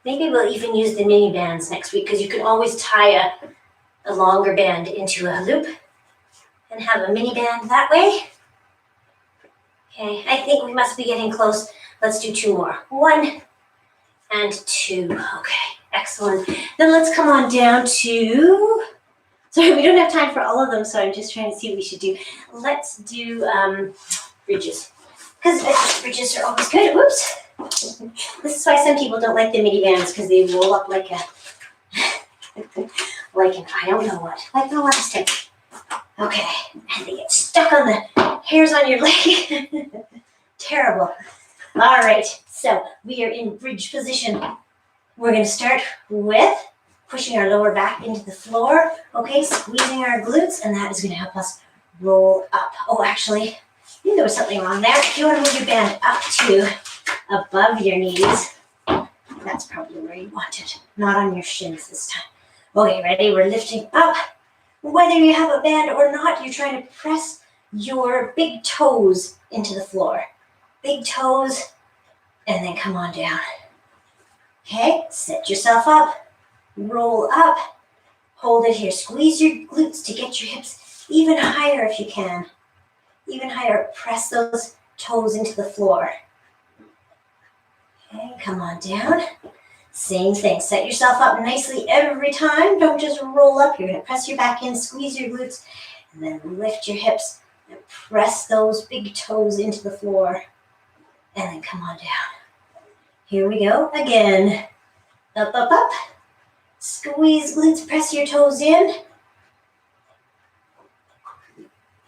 maybe we'll even use the mini bands next week because you can always tie a longer band into a loop and have a mini band that way. Okay, I think we must be getting close. Let's do 2 more. 1 and 2. Okay, excellent. Then let's come on down to, sorry, we don't have time for all of them, so I'm just trying to see what we should do. Let's do bridges, because bridges are always good. Whoops. This is why some people don't like the mini bands, because they roll up like an, I don't know what, like an elastic. Okay, and they get stuck on the hairs on your leg. Terrible. All right, so we are in bridge position. We're going to start with pushing our lower back into the floor. Okay, squeezing our glutes, and that is going to help us roll up. Oh, actually, I think there was something wrong there. If you want to move your band up to above your knees, that's probably where you want it, not on your shins this time. Okay, ready? We're lifting up. Whether you have a band or not, you're trying to press your big toes into the floor. Big toes, and then come on down. Okay, set yourself up, roll up, hold it here. Squeeze your glutes to get your hips even higher if you can. Even higher, press those toes into the floor. Okay, come on down. Same thing, set yourself up nicely every time. Don't just roll up. You're going to press your back in, squeeze your glutes, and then lift your hips and press those big toes into the floor. And then come on down. Here we go again. Up, up, up. Squeeze glutes, press your toes in.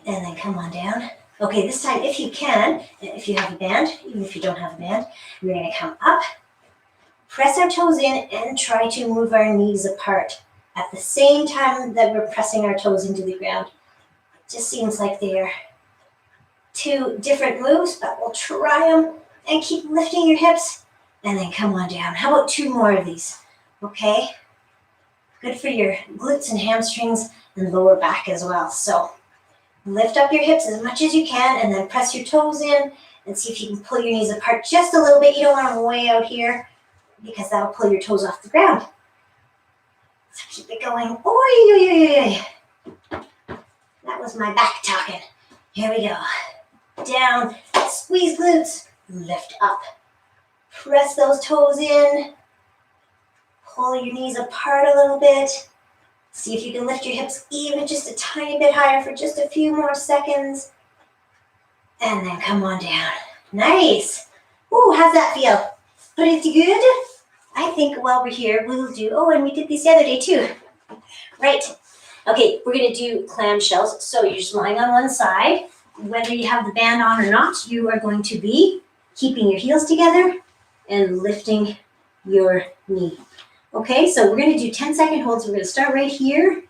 And then come on down. Okay, this time if you can, if you have a band, even if you don't have a band, we're going to come up. Press our toes in and try to move our knees apart at the same time that we're pressing our toes into the ground. It just seems like they're 2 different moves, but we'll try them and keep lifting your hips and then come on down. How about 2 more of these? Okay. Good for your glutes and hamstrings and lower back as well. So lift up your hips as much as you can and then press your toes in and see if you can pull your knees apart just a little bit. You don't want them way out here, because that'll pull your toes off the ground. So keep it going. That was my back talking. Here we go. Down, squeeze glutes, lift up. Press those toes in. Pull your knees apart a little bit. See if you can lift your hips even just a tiny bit higher for just a few more seconds. And then come on down. Nice. Ooh, how's that feel? Pretty good? I think while we're here, we'll do, and we did these the other day too. Right. Okay, we're going to do clamshells. So you're just lying on one side. Whether you have the band on or not, you are going to be keeping your heels together and lifting your knee. Okay, so we're going to do 10-second holds. We're going to start right here.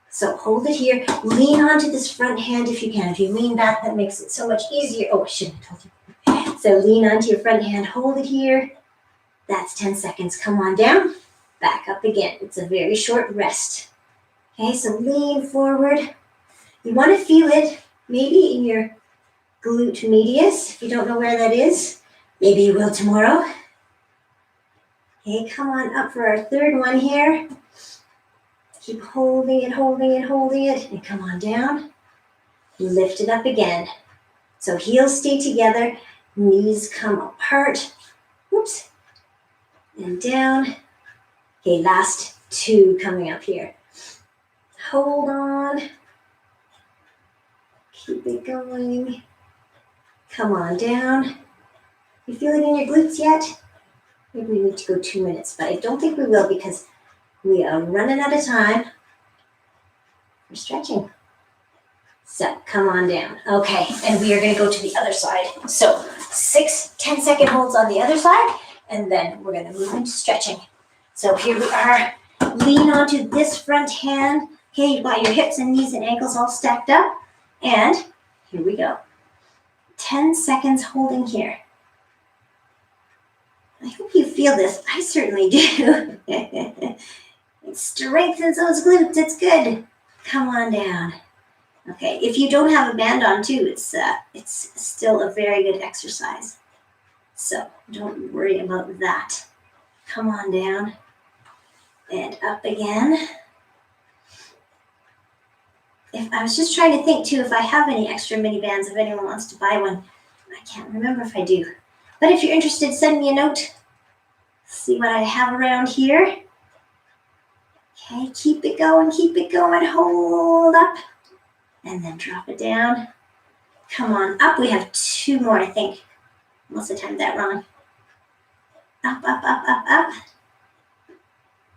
So hold it here. Lean onto this front hand if you can. If you lean back, that makes it so much easier. Oh, I shouldn't have told you. So lean onto your front hand. Hold it here. That's 10 seconds. Come on down. Back up again. It's a very short rest. Okay, so lean forward. You want to feel it maybe in your glute medius. If you don't know where that is, maybe you will tomorrow. Okay, come on up for our third one here. Keep holding it, holding it, holding it, and come on down. Lift it up again. So heels stay together, knees come apart. Whoops. And down. Okay, last two coming up here. Hold on. Keep it going. Come on down. You feel it in your glutes yet? Maybe we need to go 2 minutes, but I don't think we will because we are running out of time for stretching. So come on down. Okay, and we are going to go to the other side. So 6 10-second holds on the other side, and then we're going to move into stretching. So here we are. Lean onto this front hand. Okay, you've got your hips and knees and ankles all stacked up. And here we go. 10 seconds holding here. I hope you feel this. I certainly do. It strengthens those glutes. It's good. Come on down. Okay, if you don't have a band on too, it's still a very good exercise. So don't worry about that. Come on down and up again. If I was just trying to think too if I have any extra mini bands, if anyone wants to buy one. I can't remember if I do. But if you're interested, send me a note. See what I have around here. Okay, keep it going, hold up. And then drop it down. Come on up. We have 2 more, I think. Unless I timed that wrong. Up, up, up, up, up.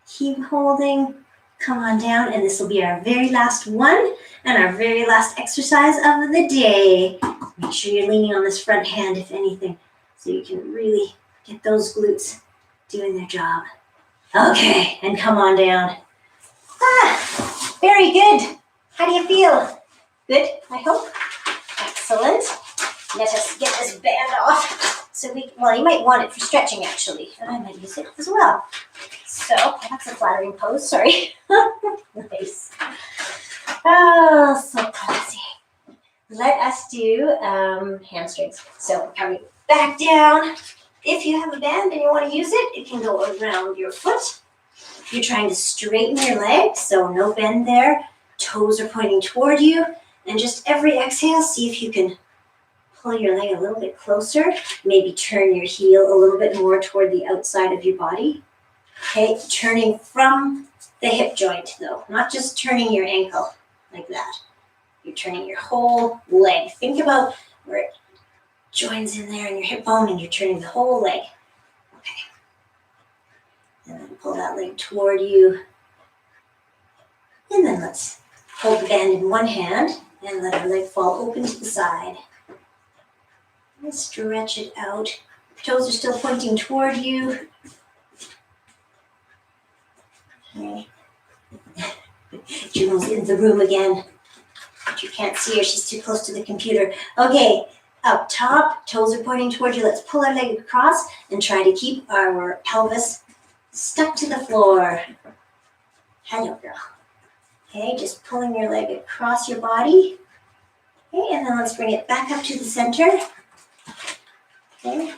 Keep holding. Come on down. And this will be our very last one and our very last exercise of the day. Make sure you're leaning on this front hand, if anything, so you can really get those glutes doing their job. Okay, and come on down. Very good. How do you feel? Good, I hope. Excellent. Let us get this band off. So well, you might want it for stretching actually, and I might use it as well. So that's a flattering pose, sorry. Nice. Oh, so classy. Let us do hamstrings. So we're coming back down. If you have a band and you want to use it, it can go around your foot. You're trying to straighten your leg, so no bend there. Toes are pointing toward you. And just every exhale, see if you can pull your leg a little bit closer. Maybe turn your heel a little bit more toward the outside of your body. Okay, turning from the hip joint though, not just turning your ankle like that. You're turning your whole leg. Think about where it joins in there in your hip bone and you're turning the whole leg. Okay. And then pull that leg toward you. And then let's hold the band in one hand and let our leg fall open to the side. And stretch it out. Toes are still pointing toward you. Okay. Juno's in the room again. But you can't see her, she's too close to the computer. Okay, up top, toes are pointing toward you. Let's pull our leg across and try to keep our pelvis stuck to the floor. Hello, girl. Okay, just pulling your leg across your body. Okay, and then let's bring it back up to the center. Okay,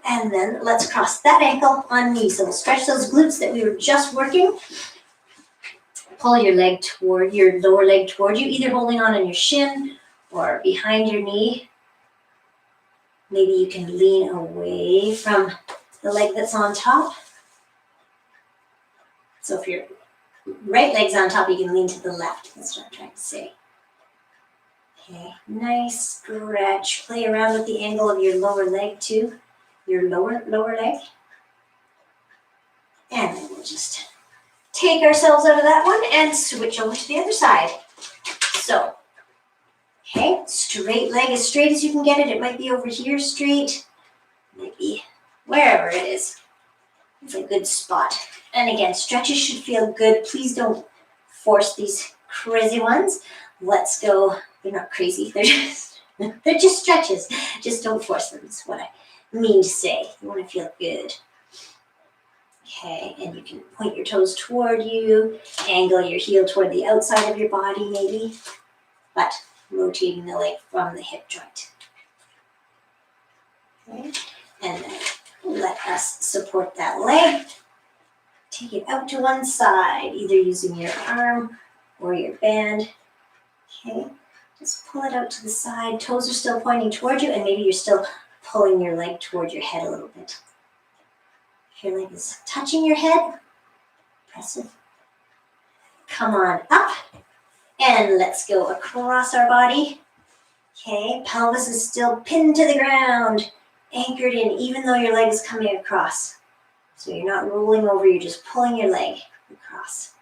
and then let's cross that ankle on knee. So we'll stretch those glutes that we were just working. Pull your leg toward your lower leg toward you, either holding on your shin or behind your knee. Maybe you can lean away from the leg that's on top. So if your right leg's on top, you can lean to the left. That's what I'm trying to say. Okay, nice stretch. Play around with the angle of your lower leg too. Your lower leg. And then we'll just take ourselves out of that one and switch over to the other side. So, okay, straight leg as straight as you can get it. It might be over here straight, maybe wherever it is. It's a good spot. And again, stretches should feel good. Please don't force these crazy ones. Let's go. They're not crazy. They're just stretches. Just don't force them. That's what I mean to say. You want to feel good. Okay, and you can point your toes toward you, angle your heel toward the outside of your body maybe, but rotating the leg from the hip joint. Okay, and then let us support that leg. Take it out to one side, either using your arm or your band. Okay, just pull it out to the side. Toes are still pointing toward you, and maybe you're still pulling your leg toward your head a little bit. If your leg is touching your head, press it. Come on up, and let's go across our body. Okay, pelvis is still pinned to the ground, anchored in, even though your leg is coming across. So you're not rolling over, you're just pulling your leg across.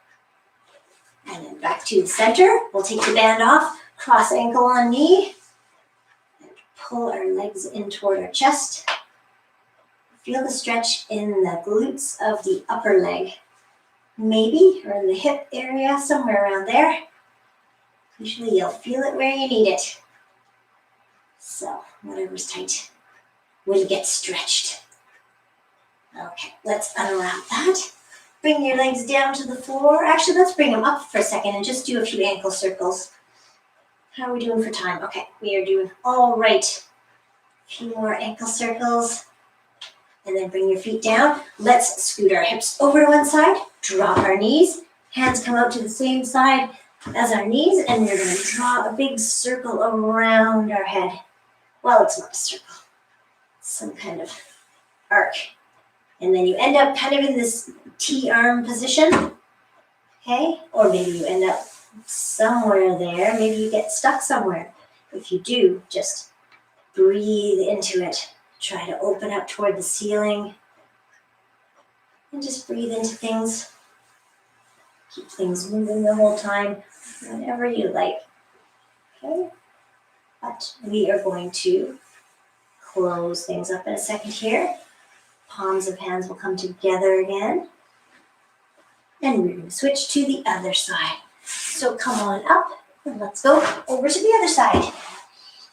And then back to the center. We'll take the band off, cross ankle on knee, and pull our legs in toward our chest. Feel the stretch in the glutes of the upper leg. Maybe, or in the hip area, somewhere around there. Usually you'll feel it where you need it. So, whatever's tight will get stretched. Okay, let's unwrap that. Bring your legs down to the floor. Actually, let's bring them up for a second and just do a few ankle circles. How are we doing for time? Okay, we are doing all right. A few more ankle circles. And then bring your feet down. Let's scoot our hips over to one side. Drop our knees. Hands come out to the same side as our knees. And we're going to draw a big circle around our head. Well, it's not a circle. It's some kind of arc. And then you end up kind of in this T-arm position. Okay? Or maybe you end up somewhere there. Maybe you get stuck somewhere. If you do, just breathe into it. Try to open up toward the ceiling. And just breathe into things. Keep things moving the whole time, whatever you like. Okay? But we are going to close things up in a second here. Palms of hands will come together again. And we're going to switch to the other side. So come on up and let's go over to the other side.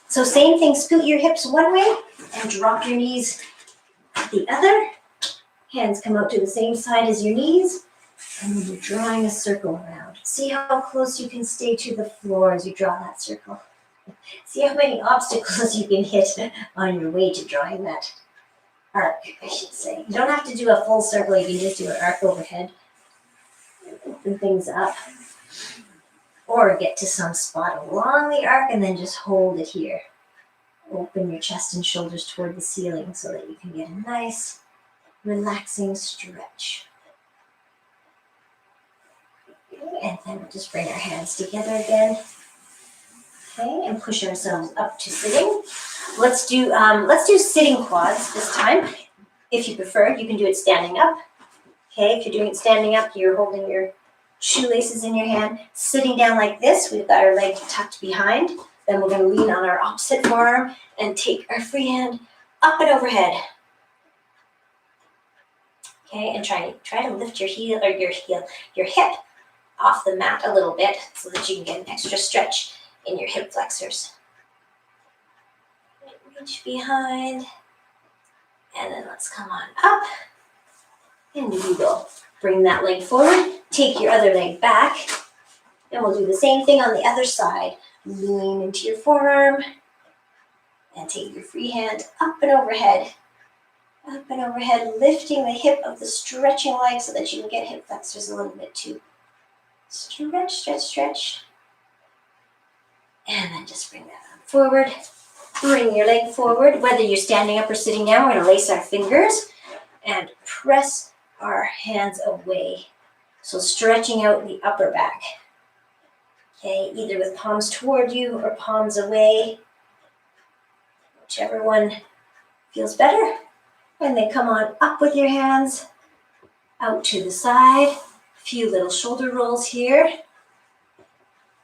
So same thing, scoot your hips one way and drop your knees the other. Hands come out to the same side as your knees. And then you're drawing a circle around. See how close you can stay to the floor as you draw that circle. See how many obstacles you can hit on your way to drawing that arc, I should say. You don't have to do a full circle, you can just do an arc overhead. Open things up. Or get to some spot along the arc and then just hold it here. Open your chest and shoulders toward the ceiling so that you can get a nice, relaxing stretch. And then we'll just bring our hands together again. Okay, and push ourselves up to sitting. Let's do sitting quads this time. If you prefer, you can do it standing up. Okay, if you're doing it standing up, you're holding your shoelaces in your hand. Sitting down like this, we've got our leg tucked behind. Then we're going to lean on our opposite forearm and take our free hand up and overhead. Okay, and try to lift your hip off the mat a little bit so that you can get an extra stretch in your hip flexors. Reach behind, and then let's come on up, and we will bring that leg forward, take your other leg back, and we'll do the same thing on the other side. Lean into your forearm, and take your free hand up and overhead, lifting the hip of the stretching leg so that you can get hip flexors a little bit too. Stretch, stretch, stretch. And then just bring that arm forward. Bring your leg forward. Whether you're standing up or sitting down, we're going to lace our fingers and press our hands away. So stretching out the upper back. Okay, either with palms toward you or palms away. Whichever one feels better. And then come on up with your hands out to the side. A few little shoulder rolls here.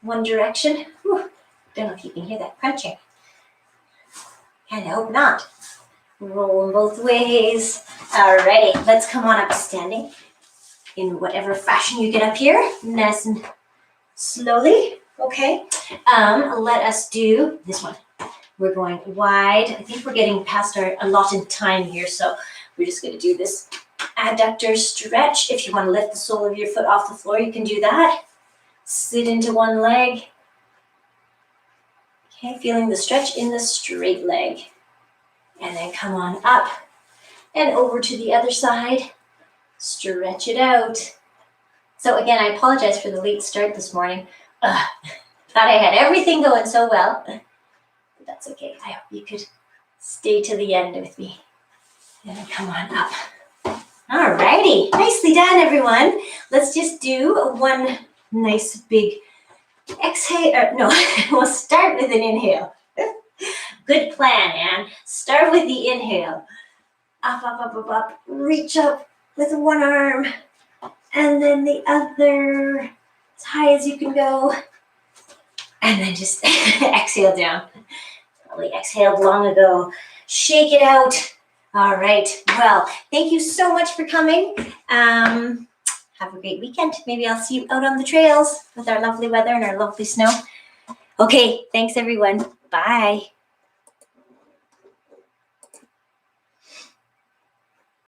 One direction. Whew. Don't know if you can hear that crunching. And I hope not. Roll them both ways. Alrighty, let's come on up to standing in whatever fashion you get up here, nice and slowly. Okay, let us do this one. We're going wide. I think we're getting past our allotted time here, so we're just going to do this adductor stretch. If you want to lift the sole of your foot off the floor, you can do that. Sit into one leg. Okay, feeling the stretch in the straight leg. And then come on up and over to the other side. Stretch it out. So again, I apologize for the late start this morning. Thought I had everything going so well. But that's okay. I hope you could stay to the end with me. And then come on up. Alrighty, nicely done, everyone. Let's just do one nice big exhale. No, we'll start with an inhale. Good plan, Anne. Start with the inhale. Up, up, up, up, up. Reach up with one arm. And then the other, as high as you can go. And then just exhale down. Probably exhaled long ago. Shake it out. All right. Well, thank you so much for coming. Have a great weekend. Maybe I'll see you out on the trails with our lovely weather and our lovely snow. Okay. Thanks, everyone. Bye.